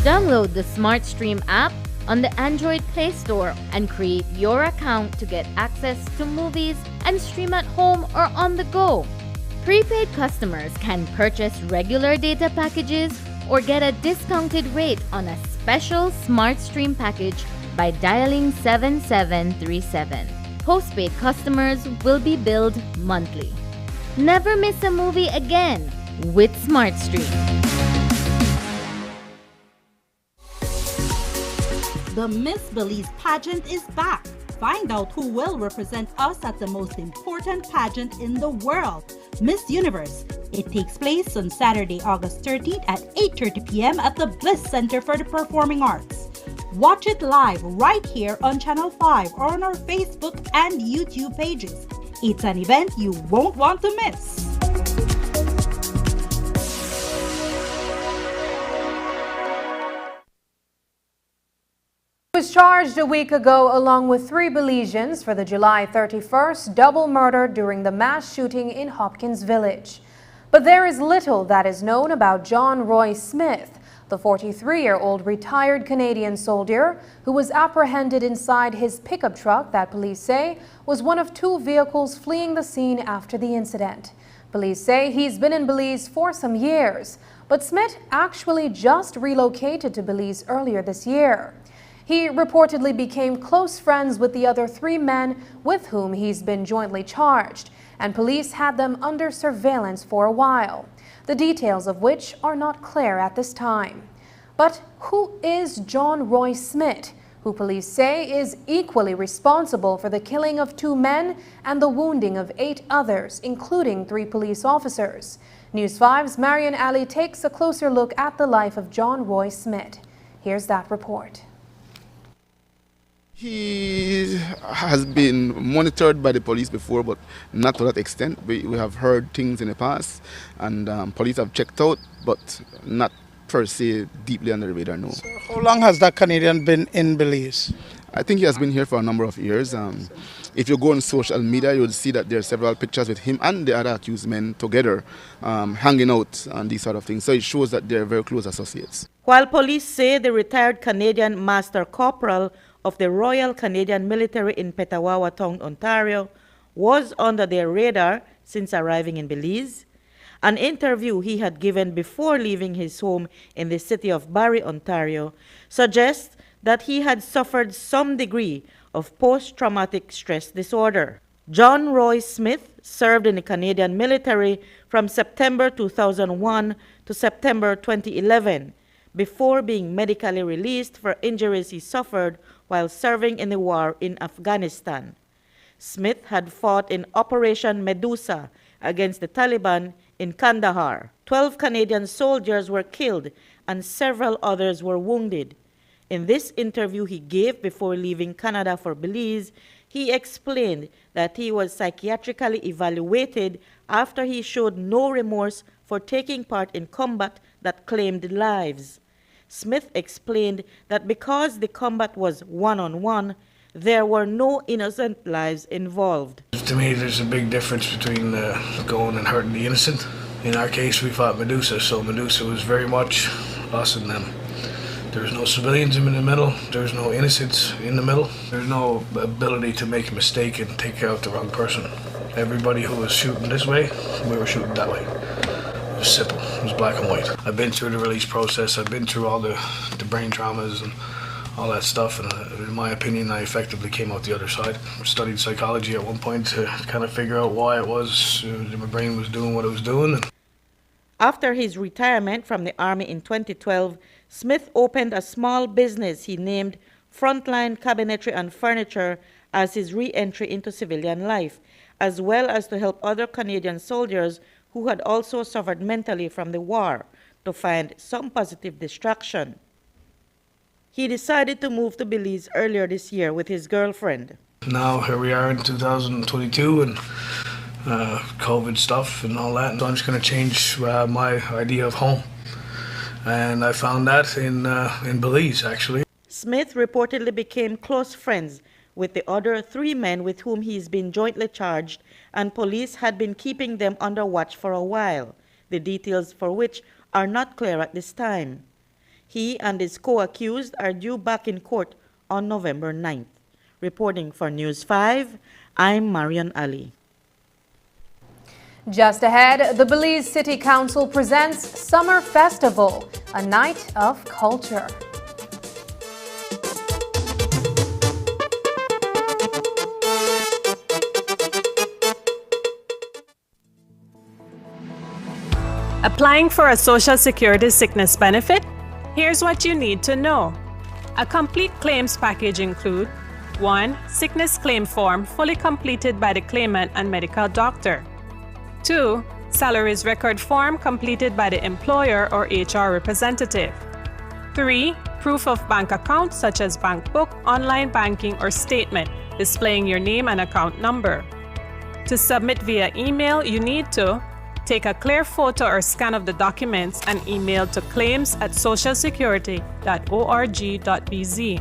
Download the SmartStream app on the Android Play Store and create your account to get access to movies and stream at home or on the go. Prepaid customers can purchase regular data packages or get a discounted rate on a special SmartStream package by dialing 7737. Postpaid customers will be billed monthly. Never miss a movie again with SmartStream. The Miss Belize pageant is back. Find out who will represent us at the most important pageant in the world, Miss Universe. It takes place on Saturday, August 13th at 8:30 p.m. at the Bliss Center for the Performing Arts. Watch it live right here on Channel 5 or on our Facebook and YouTube pages. It's an event you won't want to miss. Was charged a week ago along with 3 Belizeans for the July 31st double murder during the mass shooting in Hopkins Village. But there is little that is known about John Roy Smith, the 43-year-old retired Canadian soldier who was apprehended inside his pickup truck that police say was one of 2 vehicles fleeing the scene after the incident. Police say he's been in Belize for some years, but Smith actually just relocated to Belize earlier this year. He reportedly became close friends with the other 3 men with whom he's been jointly charged, and police had them under surveillance for a while, the details of which are not clear at this time. But who is John Roy Smith, who police say is equally responsible for the killing of 2 men and the wounding of 8 others, including 3 police officers? News 5's Marian Ali takes a closer look at the life of John Roy Smith. Here's that report. He has been monitored by the police before, but not to that extent. We have heard things in the past, and police have checked out, but not per se deeply under the radar, no. So how long has that Canadian been in Belize? I think he has been here for a number of years. If you go on social media, you'll see that there are several pictures with him and the other accused men together, hanging out and these sort of things. So it shows that they're very close associates. While police say the retired Canadian Master Corporal of the Royal Canadian Military in Petawawa Town, Ontario, was under their radar since arriving in Belize, an interview he had given before leaving his home in the city of Barrie, Ontario, suggests that he had suffered some degree of post-traumatic stress disorder. John Roy Smith served in the Canadian military from September 2001 to September 2011, before being medically released for injuries he suffered while serving in the war in Afghanistan. Smith had fought in Operation Medusa against the Taliban in Kandahar. 12 Canadian soldiers were killed and several others were wounded. In this interview he gave before leaving Canada for Belize, he explained that he was psychiatrically evaluated after he showed no remorse for taking part in combat that claimed lives. Smith explained that because the combat was one-on-one, there were no innocent lives involved. To me, there's a big difference between going and hurting the innocent. In our case, we fought Medusa, so Medusa was very much us and them. There was no civilians in the middle, there was no innocents in the middle. There's no ability to make a mistake and take out the wrong person. Everybody who was shooting this way, we were shooting that way. It was simple, it was black and white. I've been through the release process, I've been through all the brain traumas and all that stuff, and in my opinion, I effectively came out the other side. Studied psychology at one point to kind of figure out why it was my brain was doing what it was doing. After his retirement from the Army in 2012, Smith opened a small business he named Frontline Cabinetry and Furniture as his re-entry into civilian life, as well as to help other Canadian soldiers who had also suffered mentally from the war to find some positive distraction. He decided to move to Belize earlier this year with his girlfriend. Now here we are in 2022 and COVID stuff and all that, so I'm just going to change my idea of home. And I found that in Belize, actually. Smith reportedly became close friends with the other 3 men with whom he's been jointly charged, and police had been keeping them under watch for a while, the details for which are not clear at this time. He and his co-accused are due back in court on November 9th. Reporting for News 5, I'm Marian Ali. Just ahead, the Belize City Council presents Summer Festival, a night of culture. Applying for a Social Security sickness benefit? Here's what you need to know. A complete claims package includes 1. Sickness claim form fully completed by the claimant and medical doctor. 2. Salaries record form completed by the employer or HR representative. 3. Proof of bank account such as bank book, online banking, or statement displaying your name and account number. To submit via email, you need to take a clear photo or scan of the documents and email to claims@socialsecurity.org.bz.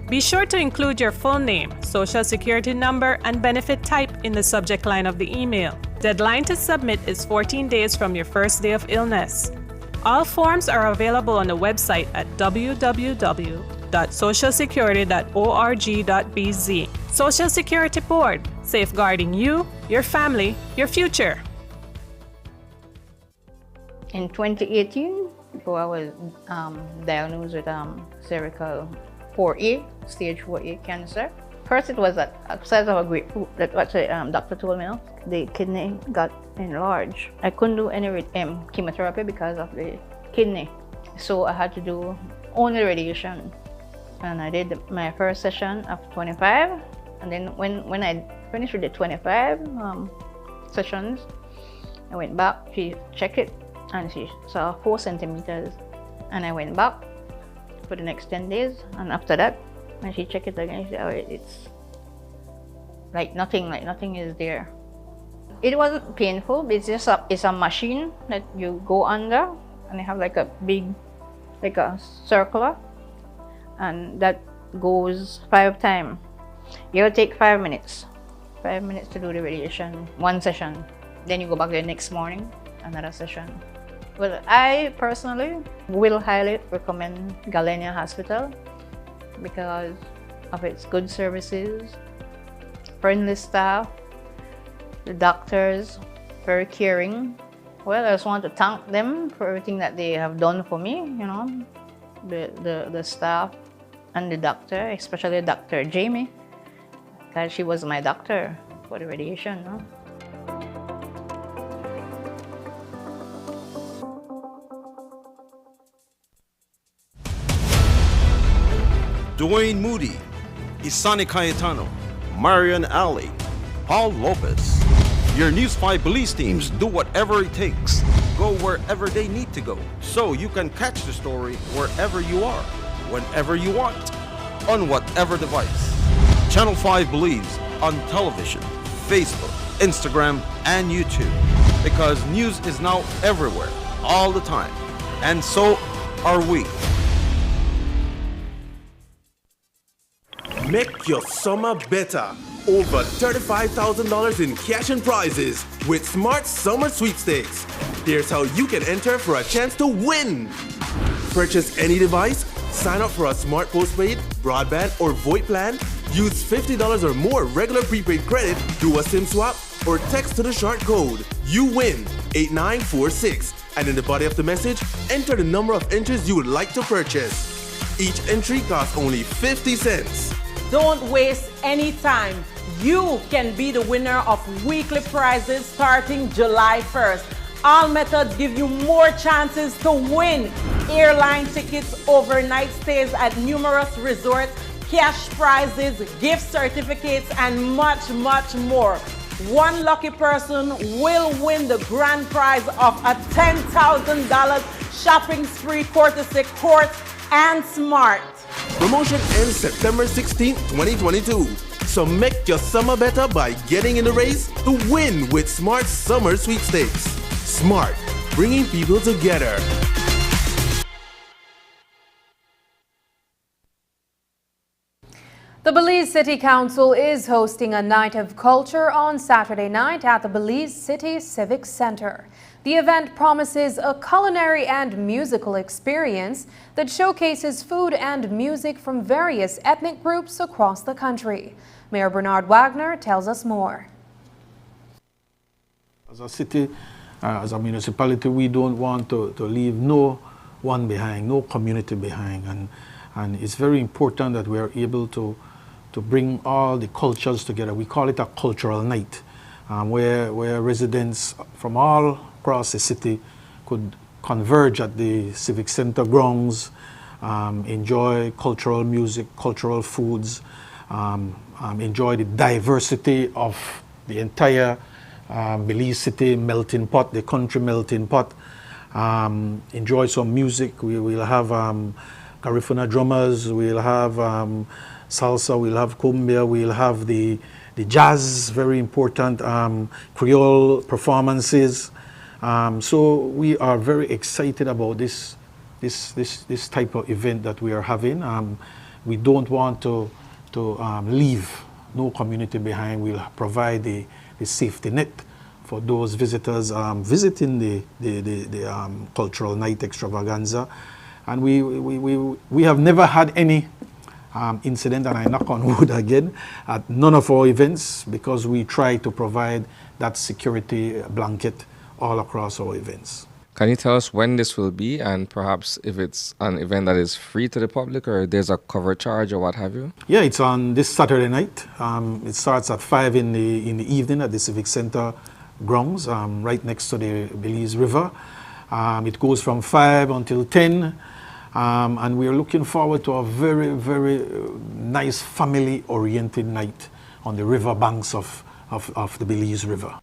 Be sure to include your full name, social security number, and benefit type in the subject line of the email. Deadline to submit is 14 days from your first day of illness. All forms are available on the website at www.socialsecurity.org.bz. Social Security Board, safeguarding you, your family, your future. In 2018, I was diagnosed with cervical 4A, stage 4A cancer. First, it was at the size of a grapefruit. That's what the doctor told me. The kidney got enlarged. I couldn't do any chemotherapy because of the kidney. So I had to do only radiation. And I did my first session of 25. And then when I finished with the 25 sessions, I went back, she checked it, and she saw 4 centimeters. And I went back for the next 10 days. And after that, when she checked it again, she said, oh, it's like nothing is there. It wasn't painful, but it's a machine that you go under, and they have like a big, like a circular, and that goes 5 times. You'll take 5 minutes. 5 minutes to do the radiation, 1 session. Then you go back the next morning, another session. Well, I personally will highly recommend Galenia Hospital because of its good services, friendly staff, the doctors, very caring. Well, I just want to thank them for everything that they have done for me, you know, the staff and the doctor, especially Dr. Jamie, because she was my doctor for the radiation. No? Dwayne Moody, Isani Cayetano, Marian Ali, Paul Lopez. Your News 5 Belize teams do whatever it takes, go wherever they need to go, so you can catch the story wherever you are, whenever you want, on whatever device. Channel 5 Belize on television, Facebook, Instagram, and YouTube, because news is now everywhere, all the time, and so are we. Make your summer better. Over $35,000 in cash and prizes with Smart Summer Sweepstakes. Here's how you can enter for a chance to win. Purchase any device, sign up for a smart postpaid, broadband, or VoIP plan, use $50 or more regular prepaid credit, do a SIM swap, or text to the short code. You win 8946. And in the body of the message, enter the number of entries you would like to purchase. Each entry costs only 50 cents. Don't waste any time. You can be the winner of weekly prizes starting July 1st. All methods give you more chances to win. Airline tickets, overnight stays at numerous resorts, cash prizes, gift certificates, and much, much more. One lucky person will win the grand prize of a $10,000 shopping spree courtesy Court and Smart. Promotion ends September 16, 2022. So make your summer better by getting in the race to win with Smart Summer Sweepstakes. Smart, bringing people together. The Belize City Council is hosting a night of culture on Saturday night at the Belize City Civic Center. The event promises a culinary and musical experience that showcases food and music from various ethnic groups across the country. Mayor Bernard Wagner tells us more. As a city, as a municipality, we don't want to leave no one behind, no community behind. And it's very important that we are able to bring all the cultures together. We call it a cultural night, where residents from all across the city could converge at the Civic Center grounds, enjoy cultural music, cultural foods, enjoy the diversity of the entire Belize City melting pot, the country melting pot, enjoy some music. We will have Garifuna drummers, we'll have salsa, we'll have cumbia, we'll have the jazz, very important, Creole performances. So we are very excited about this type of event that we are having. We don't want to leave no community behind. We'll provide the safety net for those visitors visiting the cultural night extravaganza. And we have never had any incident, and I knock on wood again, at none of our events, because we try to provide that security blanket all across our events. Can you tell us when this will be, and perhaps if it's an event that is free to the public or there's a cover charge or what have you? Yeah, it's on this Saturday night. It starts at 5 in the evening at the Civic Center grounds, right next to the Belize River. It goes from 5 until 10, and we're looking forward to a very, very nice family-oriented night on the river banks of the Belize River.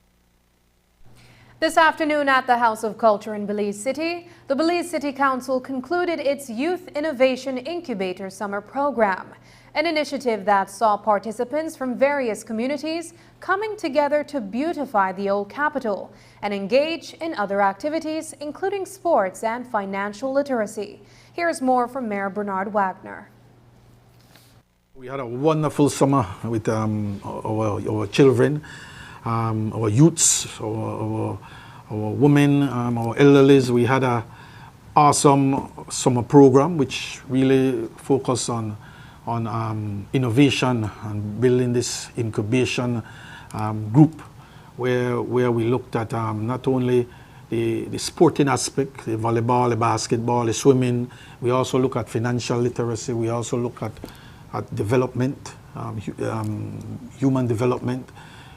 This afternoon at the House of Culture in Belize City, the Belize City Council concluded its Youth Innovation Incubator Summer Program, an initiative that saw participants from various communities coming together to beautify the old capital and engage in other activities, including sports and financial literacy. Here's more from Mayor Bernard Wagner. We had a wonderful summer with our children, our youths, our women, our elderlies. We had a awesome summer program which really focused on innovation and building this incubation group where we looked at not only the sporting aspect, the volleyball, the basketball, the swimming. We also look at financial literacy. We also look at development, human development.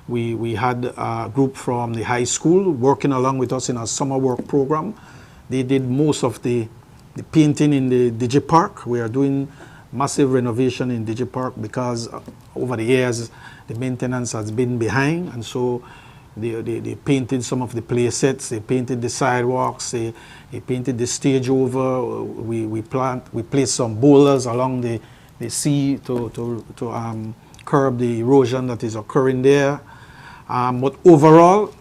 We had a group from the high school working along with us in our summer work program. They did most of the painting in the DigiPark. We are doing massive renovation in DigiPark because over the years the maintenance has been behind, and so they painted some of the play sets, they painted the sidewalks, they painted the stage over. We placed some boulders along the sea to curb the erosion that is occurring there. But overall,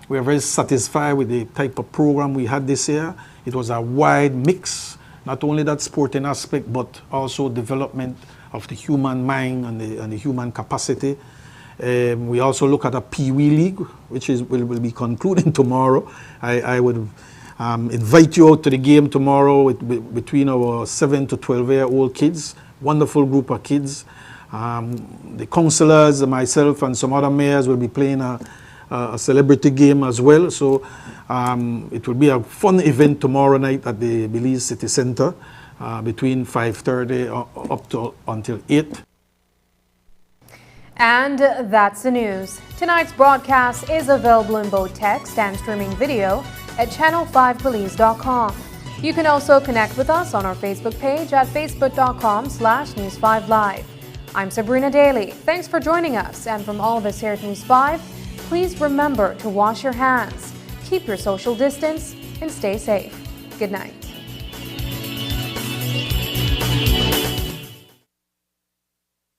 we are very satisfied with the type of program we had this year. It was a wide mix, not only that sporting aspect, but also development of the human mind and the human capacity. We also look at a Pee Wee League, which will be concluding tomorrow. I would invite you out to the game tomorrow between our 7 to 12-year-old kids. Wonderful group of kids. The councillors, myself, and some other mayors will be playing a celebrity game as well. So it will be a fun event tomorrow night at the Belize City Centre between 5:30 up to until 8. And that's the news. Tonight's broadcast is available in both text and streaming video at channel5belize.com. You can also connect with us on our Facebook page at facebook.com/News5Live. I'm Sabrina Daly. Thanks for joining us. And from all of us here at News 5, please remember to wash your hands, keep your social distance, and stay safe. Good night.